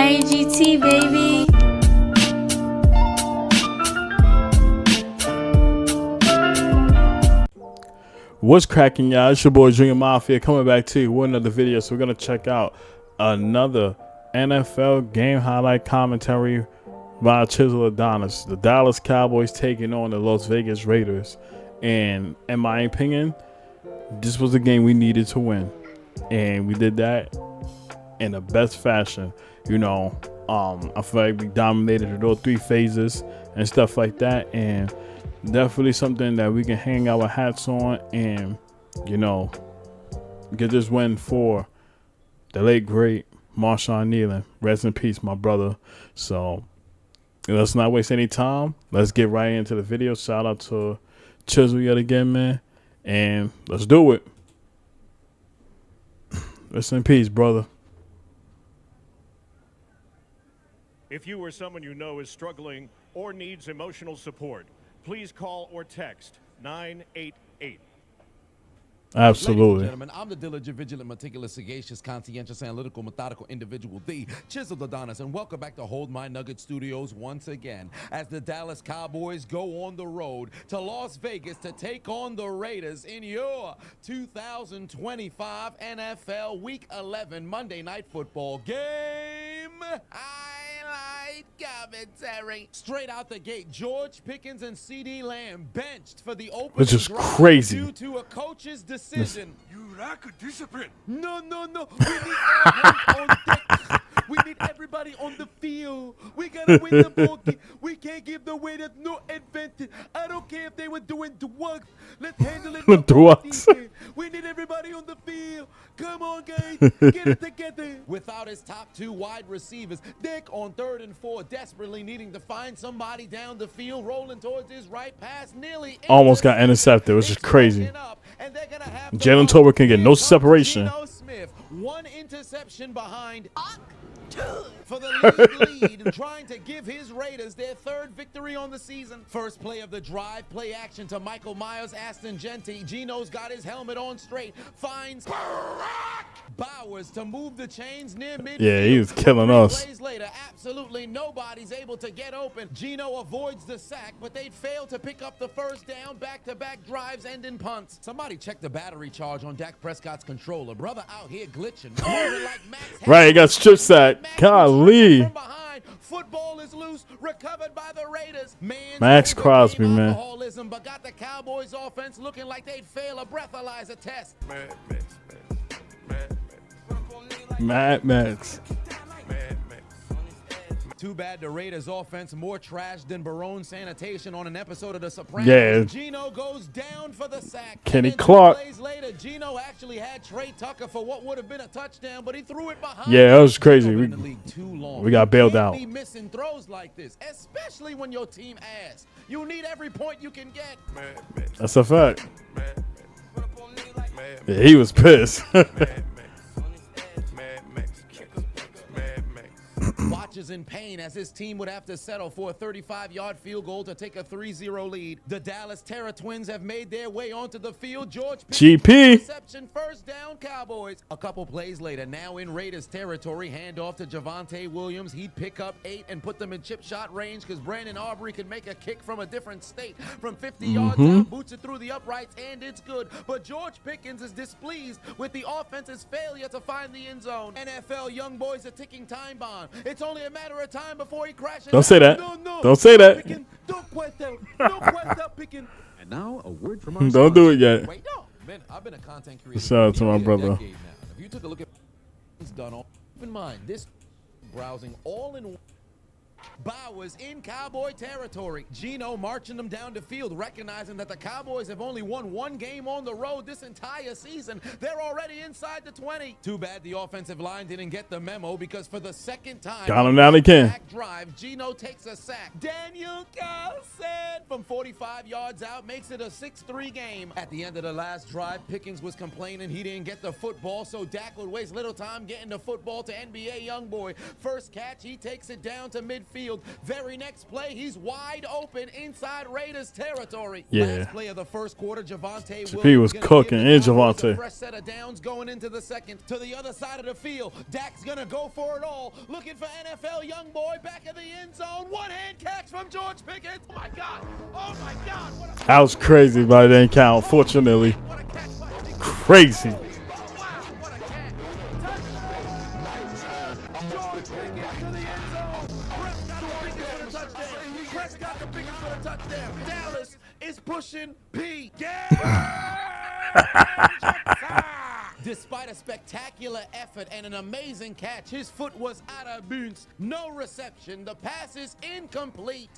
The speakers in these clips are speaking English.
IGT, baby. What's cracking, y'all? It's your boy Junior Mafia coming back to you with another video. So we're gonna check out another NFL game highlight commentary by Chiseled Adonis. The Dallas Cowboys taking on the Las Vegas Raiders, and in my opinion, this was the game we needed to win, and we did that in the best fashion. You know, I feel like we dominated in all three phases and stuff like that, and definitely something that we can hang our hats on and, you know, get this win for the late great Marshawn Nealon. Rest in peace, my brother. So let's not waste any time. Let's get right into the video. Shout out to Chisel yet again, man, and let's do it. Rest in peace, brother. If you or someone you know is struggling or needs emotional support, please call or text 988. Absolutely. Ladies and gentlemen, I'm the diligent, vigilant, meticulous, sagacious, conscientious, analytical, methodical individual, the Chiseled Adonis, and welcome back to Hold My Nugget Studios once again as the Dallas Cowboys go on the road to Las Vegas to take on the Raiders in your 2025 NFL Week 11 Monday Night Football game. Highlight commentary. Straight out the gate, George Pickens and CD Lamb benched for the opening Which is drive crazy. due to a coach's decision. You lack a discipline. No. We need all hands on deck. We need everybody on the field. We gotta win the ball game. We can't give the Raiders no advantage. I don't care if they were doing drugs. Let's handle it. The drugs. We need everybody on the field. Come on, guys. Get it together. Without his top two wide receivers, Dick on 3rd and 4, desperately needing to find somebody down the field, rolling towards his right pass, nearly Almost got intercepted. It was just crazy. Jalen Tolbert can get no separation. Smith, one interception behind for the lead, trying to give his Raiders their third victory on the season. First play of the drive, play action to Michael Myers, Aston Genty. Gino's got his helmet on straight, finds Bowers to move the chains near midfield. Yeah, he was killing us. Plays later, absolutely nobody's able to get open. Gino avoids the sack, but they'd fail to pick up the first down. Back-to-back drives end in punts. Somebody check the battery charge on Dak Prescott's controller. Brother out here glitching. Like Max Right, he got strip sack. Golly. From behind, football is loose, recovered by the Raiders. Max Crosby, man. Alcoholism, but got the Cowboys offense looking like they'd fail a breathalyzer test. Mad Max. Too bad the Raiders offense more trash than Barone sanitation on an episode of The Sopranos. Yeah. Gino goes down for the sack. Kenny And then Clark. 2 plays later, Gino actually had Trey Tucker for what would have been a touchdown, but he threw it behind. Yeah, that was crazy. Gino been in the league too long. We got bailed You out. can't be missing throws like this, especially when your team ass. You need every point you can get. That's a fact. Yeah, he was pissed. Watches in pain as his team would have to settle for a 35-yard field goal to take a 3-0 lead. The Dallas Terror Twins have made their way onto the field. George GP. Reception, first down, Cowboys. A couple plays later, now in Raiders territory, handoff to Javonte Williams. He'd pick up 8 and put them in chip shot range because Brandon Aubrey could make a kick from a different state. From 50 yards out, boots it through the uprights, and it's good. But George Pickens is displeased with the offense's failure to find the end zone. NFL young boys a ticking time bomb. It's only a matter of time before he crashes. Don't say that. No. Don't say that. Pickens, don't quest out. Don't quest out, Pickens. And now a word from our Don't do it yet. Wait, no. Man, I've been a content creator. Shout out to for my nearly a brother. decade now. If you took a look at what's done, keep in mind this browsing all in one. Bowers in Cowboy territory. Gino marching them down the field, recognizing that the Cowboys have only won one game on the road this entire season. They're already inside the 20. Too bad the offensive line didn't get the memo because for the second time, Got him down again. drive, Gino takes a sack. Daniel Carlson from 45 yards out makes it a 6-3 game. At the end of the last drive, Pickens was complaining he didn't get the football, so Dak would waste little time getting the football to NBA Youngboy. First catch, he takes it down to midfield. field. Very next play, he's wide open inside Raiders territory. Yeah. Last play of the first quarter, Javonte He was cooking in Javonte. A fresh set of downs going into the second. To the other side of the field, Dak's gonna go for it all. Looking for NFL young boy back of the end zone. One-hand catch from George Pickens. Oh my God! Oh my God! What a That was crazy, but it didn't count. Fortunately, what a catch by Pickens. crazy. Wow, what a catch. Touchdown. George Pickens to the end zone. Prescott to Pickens for the touchdown. Dallas is pushing P. Despite a spectacular effort and an amazing catch, his foot was out of bounds. No reception. The pass is incomplete.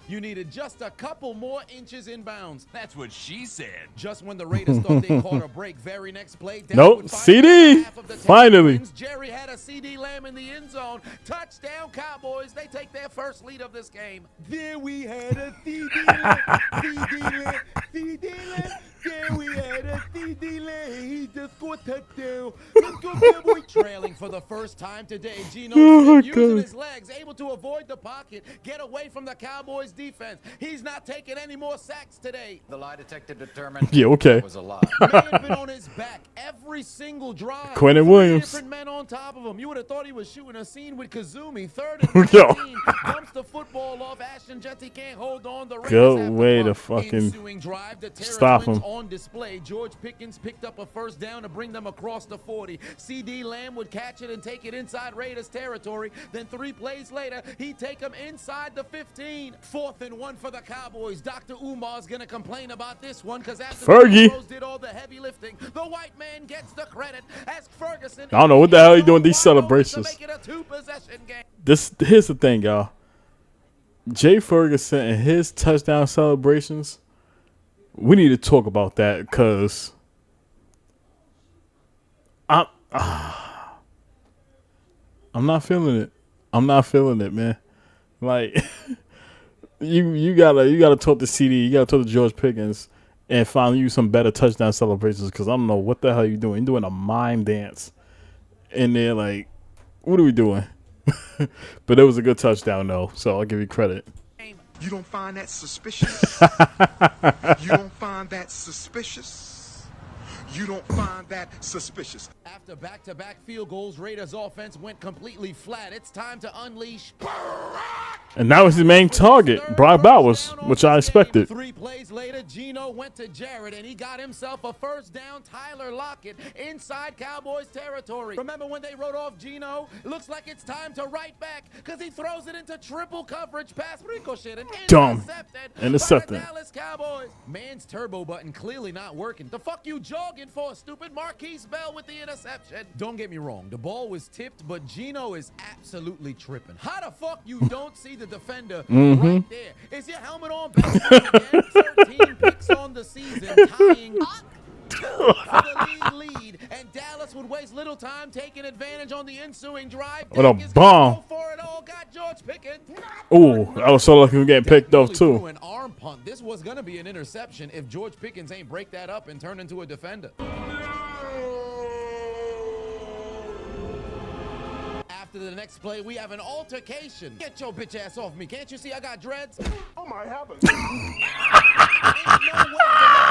You needed just a couple more inches in bounds. That's what she said. Just when the Raiders thought they caught a break, very next play. Dallas Nope, would CD. half of the Finally. wins. Jerry had a CD Lamb in the end zone. Touchdown Cowboys. They take their first lead of this game. There we had a CD Lamb. CD Lamb. CD Lamb. There we had a CD Lamb. He just scored touchdown. Let's go Cowboys. Trailing for the first time today. Geno Oh, Smith using God. his legs, able to avoid the pocket, get away from the Cowboys defense. He's not taking any more sacks today. The lie detector determined Yeah, okay. it was a lie. Man had been on his back every single drive. Quentin 3 Williams. different men on top of him. You would have thought he was shooting a scene with Kazumi. 3rd and Yo. 19. Dumps the football off. Ashton Jetty can't hold on. The Raiders Good have the way to punt. fucking Ensuing drive, the Terrors stop wins him. on display. George Pickens picked up a first down to bring them across the 40. CD Lamb would catch it and take it inside Raiders territory. Then 3 plays later, he'd take them inside the 15. 4th and 1 for the Cowboys. Dr. Umar's gonna complain about this one because after Fergie. the Bros did all the heavy lifting, the white man gets the credit as Ferguson. I don't know what the hell he doing these celebrations. To make it a 2-possession game. Here's the thing, y'all. Jay Ferguson and his touchdown celebrations. We need to talk about that because I'm not feeling it. I'm not feeling it, man. Like you gotta talk to CD. You gotta talk to George Pickens and find you some better touchdown celebrations because I don't know what the hell you doing. You're doing a mime dance in there. Like, what are we doing? But it was a good touchdown though, so I'll give you credit. You don't find that suspicious? You don't find that suspicious? You don't find that suspicious? After back-to-back field goals, Raiders offense went completely flat. It's time to unleash. And that was his main target, Brock Bowers, which I expected. 3 plays later, Geno went to Jarrett, and he got himself a first down. Tyler Lockett inside Cowboys territory. Remember when they wrote off Geno? It looks like it's time to right back because he throws it into triple coverage. Pass ricocheted and Dumb. intercepted. By the Dallas Cowboys. Man's turbo button clearly not working. The fuck you jogging for, stupid? Marquise Bell with the interception. Don't get me wrong. The ball was tipped, but Geno is absolutely tripping. How the fuck you don't see the defender right there? Is your helmet on backwards again? 13 picks on the season, tying up for the lead, and Dallas would waste little time taking advantage on the ensuing drive. What a Dak is bomb. gonna go for it all. Got George Pickens. Ooh, I was so lucky we getting picked off Really threw too. an arm punt. This was gonna be an interception if George Pickens ain't break that up and turn into a defender. After the next play, we have an altercation. Get your bitch ass off me. Can't you see I got dreads? Oh my heavens. Ain't no way the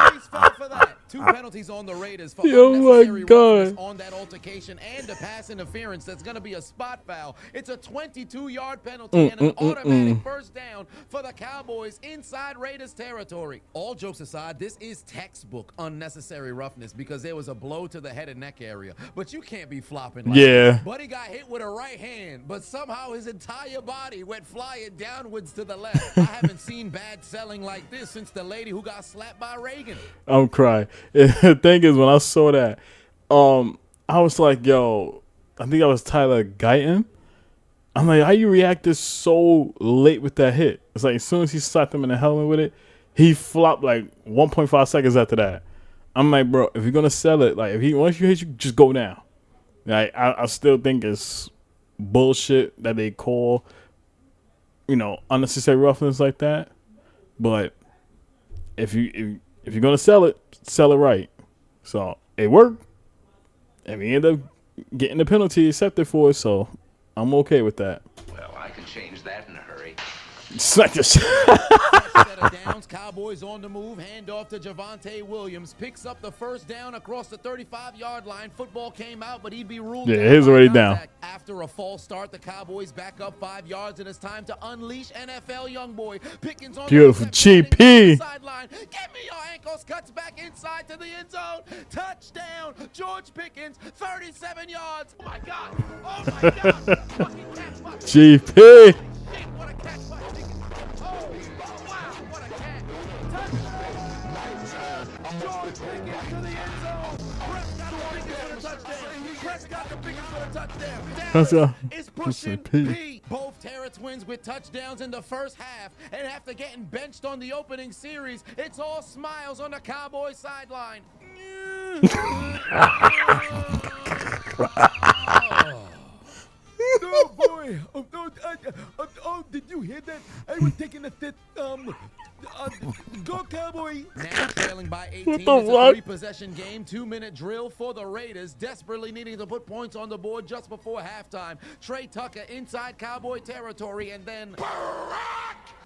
referees fell for that. 2 penalties on the Raiders for Oh my unnecessary roughness God. on that altercation and a pass interference that's going to be a spot foul. It's a 22-yard penalty and an automatic first down for the Cowboys inside Raiders territory. All jokes aside, this is textbook unnecessary roughness because there was a blow to the head and neck area. But you can't be flopping like Yeah. that. Buddy got hit with a right hand, but somehow his entire body went flying downwards to the left. I haven't seen bad selling like this since the lady who got slapped by Reagan. I'm crying. The thing is, when I saw that, I was like, yo, I think I was Tyler Guyton. I'm like, how you reacted so late with that hit? It's like as soon as he slapped him in the helmet with it, he flopped like 1.5 seconds after that. I'm like, bro, if you're gonna sell it, like if he once you hit you, just go down. Like I still think it's bullshit that they call, unnecessary roughness like that. But if you're gonna sell it right. So it worked, and we end up getting the penalty accepted for it. So I'm okay with that. Well, I can change that. Smack the shit. Set of downs, Cowboys on the move, handoff to Javonte Williams, picks up the first down across the 35-yard line. Football came out, but he'd be ruled Yeah, down he's by already down. contact. After a false start, the Cowboys back up 5 yards, and it's time to unleash NFL young boy. Pickens on Beautiful the reception, GP. sideline. Get me your ankles, cuts back inside to the end zone. Touchdown, George Pickens, 37 yards. Oh my God! Oh my God! Fucking catch by GP. Shit, what a catch by Pickens. Oh, wow, what a catch. Touchdown. George Pickens to the end zone. Prescott to Pickens for the touchdown. Prescott to Pickens for the touchdown. Let's go. Dallas is pushing P. P. Both Terra twins with touchdowns in the first half, and after getting benched on the opening series, it's all smiles on the Cowboys sideline. Oh boy! Oh, did you hear that? I was taking a fit. Go Cowboy! Now trailing by 18. It's a fuck? 3-possession game, 2-minute drill for the Raiders, desperately needing to put points on the board just before halftime. Trey Tucker inside Cowboy territory, and then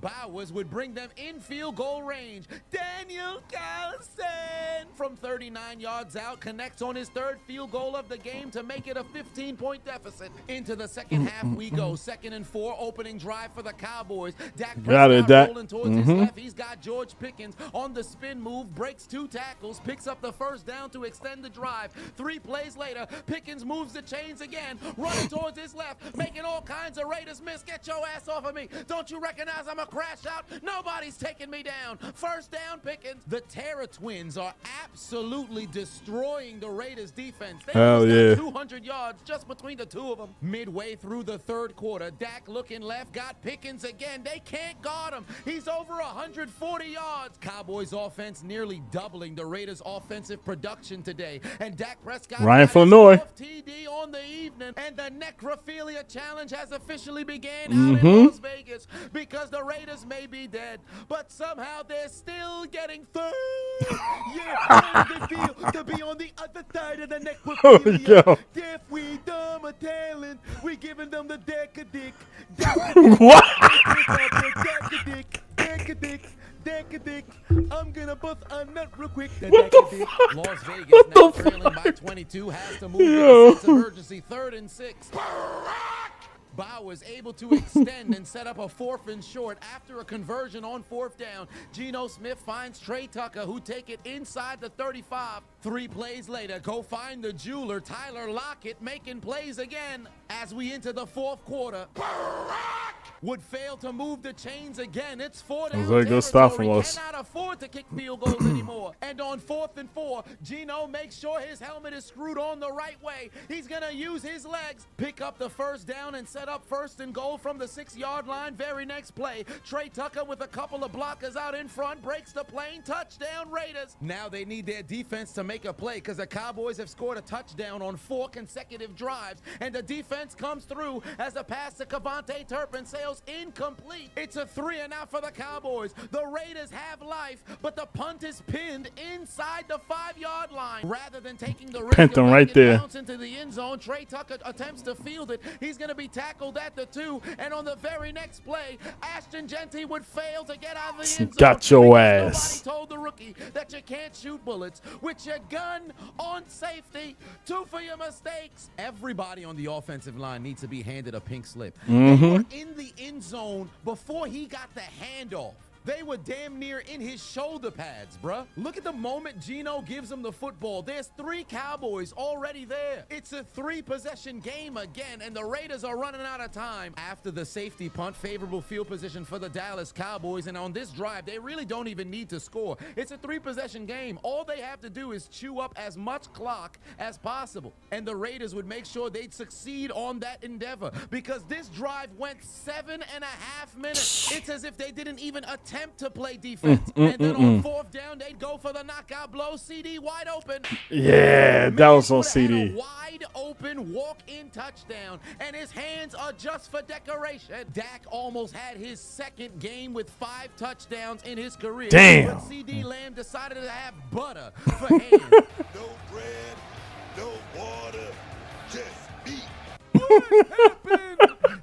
Bowers would bring them in field goal range. Daniel Carlson from 39 yards out connects on his third field goal of the game to make it a 15-point deficit. Into the second half we go. 2nd and 4, opening drive for the Cowboys. Dak Got it, Prescott Dak. rolling towards his left. He's got George Pickens on the spin move, breaks 2 tackles, picks up the first down to extend the drive. 3 plays later, Pickens moves the chains again, running towards his left, making all kinds of Raiders miss. Get your ass off of me. Don't you recognize I'm a crash out? Nobody's taking me down. First down, Pickens. The Terra twins are absolutely destroying the Raiders defense. They Hell almost yeah. got 200 yards just between the two of them. Midway through the third quarter, Dak looking left, got Pickens again. They can't guard him. He's over 140 yards. Cowboys offense nearly doubling the Raiders offensive production today. And Dak Prescott Ryan got his Flournoy. 4th TD on the evening. And the Necrophilia Challenge has officially began out in Las Vegas, because the Raiders may be dead, but somehow they're still getting third. Yeah, how does it feel to be on the other side of the Necrophilia? Yo. If we dumb a talent, we giving them the deck-a-dick. What? Deck-a-dick. I'm gonna bust a nut real quick. What the fuck? Las Vegas What now the trailing by fuck? 22 has to move Yo. to a sense of urgency. 3rd and 6. Bowers able to extend and set up a 4th and short after a conversion on 4th down. Geno Smith finds Trey Tucker, who take it inside the 35. 3 plays later, go find the jeweler, Tyler Lockett, making plays again. As we enter the 4th quarter, would fail to move the chains again. It's 4 down was a good stop from territory. us. Cannot afford to kick field goals anymore. And on 4th and 4, Geno makes sure his helmet is screwed on the right way. He's gonna use his legs, pick up the first down, and set up 1st and goal from the 6-yard line. Very next play, Trey Tucker with a couple of blockers out in front, breaks the plane. Touchdown Raiders. Now they need their defense to make a play, because the Cowboys have scored a touchdown on 4 consecutive drives, and the defense comes through as a pass to Cavante Turpin sails incomplete. It's a 3 and out for the Cowboys. The Raiders have life, but the punt is pinned inside the 5-yard line. Rather than taking the risk Pinned of him right letting it there. bounce into the end zone, Trey Tucker attempts to field it. He's going to be tackled at the 2, and on the very next play, Ashton Genty would fail to get out of the end zone. Got your because ass. Nobody told the rookie that you can't shoot bullets with your gun on safety. 2 for your mistakes. Everybody on the offensive line needs to be handed a pink slip. They were in the end zone before he got the handoff. They were damn near in his shoulder pads, bruh. Look at the moment Geno gives him the football. There's 3 Cowboys already there. It's a 3-possession game again, and the Raiders are running out of time. After the safety punt, favorable field position for the Dallas Cowboys, and on this drive, they really don't even need to score. It's a 3-possession game. All they have to do is chew up as much clock as possible, and the Raiders would make sure they'd succeed on that endeavor, because this drive went 7.5 minutes. It's as if they didn't even attempt to play defense. And then on 4th down, they'd go for the knockout blow. CD wide open. Yeah, that was on Would've had a CD. wide open walk-in touchdown, and his hands are just for decoration. Dak almost had his 2nd game with 5 touchdowns in his career. Damn. But CD Lamb decided to have butter for hands. No bread, no water, just meat. What happened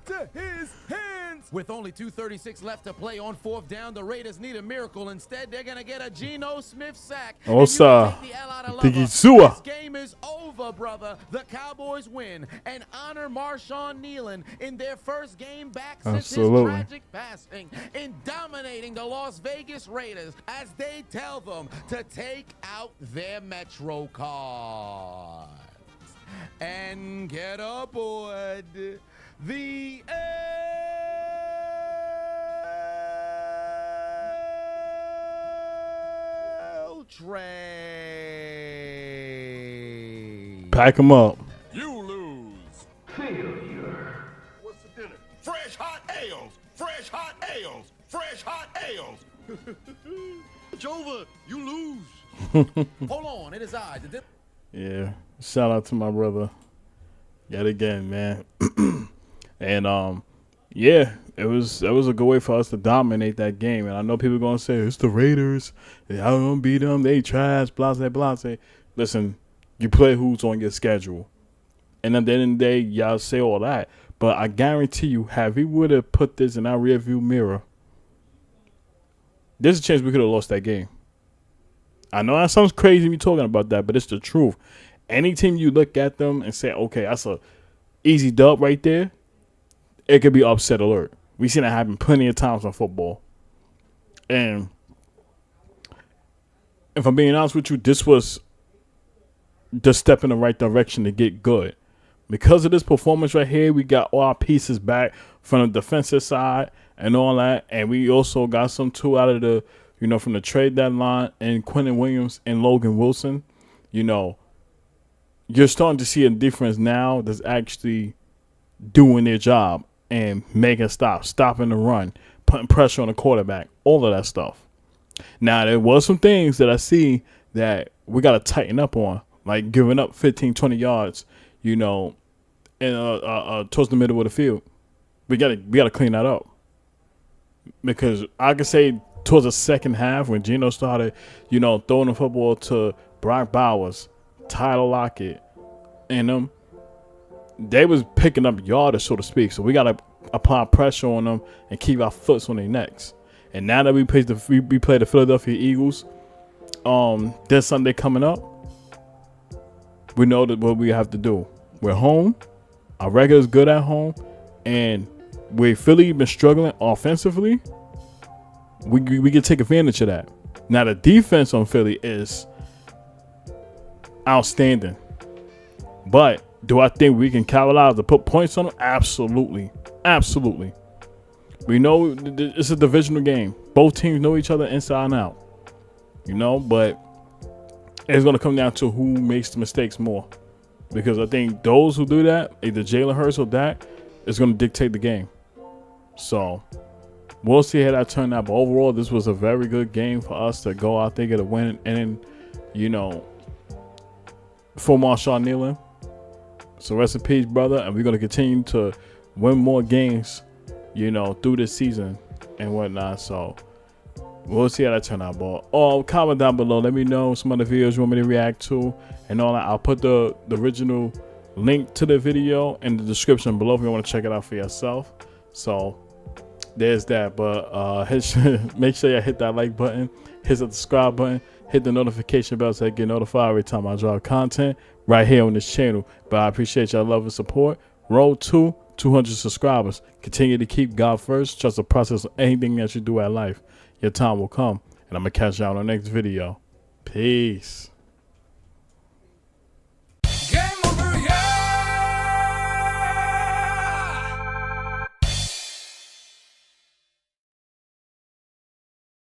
to his hands? With only 2:36 left to play on 4th down, the Raiders need a miracle. Instead, they're going to get a Geno Smith sack. Oh, And you sir. can take the L out of Diggy Lover. Sua. This game is over, brother. The Cowboys win and honor Marshawn Nealon in their first game back since Absolutely. his tragic passing, in dominating the Las Vegas Raiders as they tell them to take out their Metro cards and get aboard the L train. Pack him up. You lose. What's for dinner? Fresh hot ales. Fresh hot ales. Fresh hot ales. Jova, you lose. Hold on, it is I. Yeah. Shout out to my brother. Yet again, man. And yeah, it was a good way for us to dominate that game. And I know people gonna say it's the Raiders. I don't beat them. They trash. Blase, blase. Listen, you play who's on your schedule. And at the end of the day, y'all say all that. But I guarantee you, if we would have put this in our rearview mirror, there's a chance we could have lost that game. I know that sounds crazy me talking about that, but it's the truth. Any team you look at them and say, okay, that's a easy dub right there, it could be upset alert. We've seen it happen plenty of times in football. And if I'm being honest with you, this was the step in the right direction to get good. Because of this performance right here, we got all our pieces back from the defensive side and all that. And we also got some too out of the, from the trade deadline, and Quentin Williams and Logan Wilson. You're starting to see a difference now that's actually doing their job and making stopping the run, putting pressure on the quarterback, all of that stuff. Now, there was some things that I see that we got to tighten up on, like giving up 15, 20 yards, and towards the middle of the field. We gotta clean that up. Because I could say towards the second half when Geno started, throwing the football to Brock Bowers, Tyler Lockett, and them, they was picking up yardage, so to speak. So we got to apply pressure on them and keep our foots on their necks. And now that we play the Philadelphia Eagles this Sunday coming up, we know that what we have to do. We're home. Our record is good at home. And where Philly been struggling offensively, we can take advantage of that. Now, the defense on Philly is outstanding. But do I think we can capitalize to put points on them? Absolutely. Absolutely. We know it's a divisional game. Both teams know each other inside and out. But it's going to come down to who makes the mistakes more. Because I think those who do that, either Jalen Hurts or Dak, is going to dictate the game. So we'll see how that turned out. But overall, this was a very good game for us to go out there, get a win, and for Marshawn Nealon. So rest in peace, brother. And we're going to continue to win more games, through this season and whatnot. So we'll see how that turn out, but comment down below. Let me know some other videos you want me to react to and all that. I'll put the original link to the video in the description below if you want to check it out for yourself. So there's that. But make sure you hit that like button, hit the subscribe button, hit the notification bell so you get notified every time I drop content right here on this channel. But I appreciate y'all love and support. Road to 200 subscribers. Continue to keep God first. Trust the process of anything that you do at life. Your time will come. And I'm going to catch you on the next video. Peace.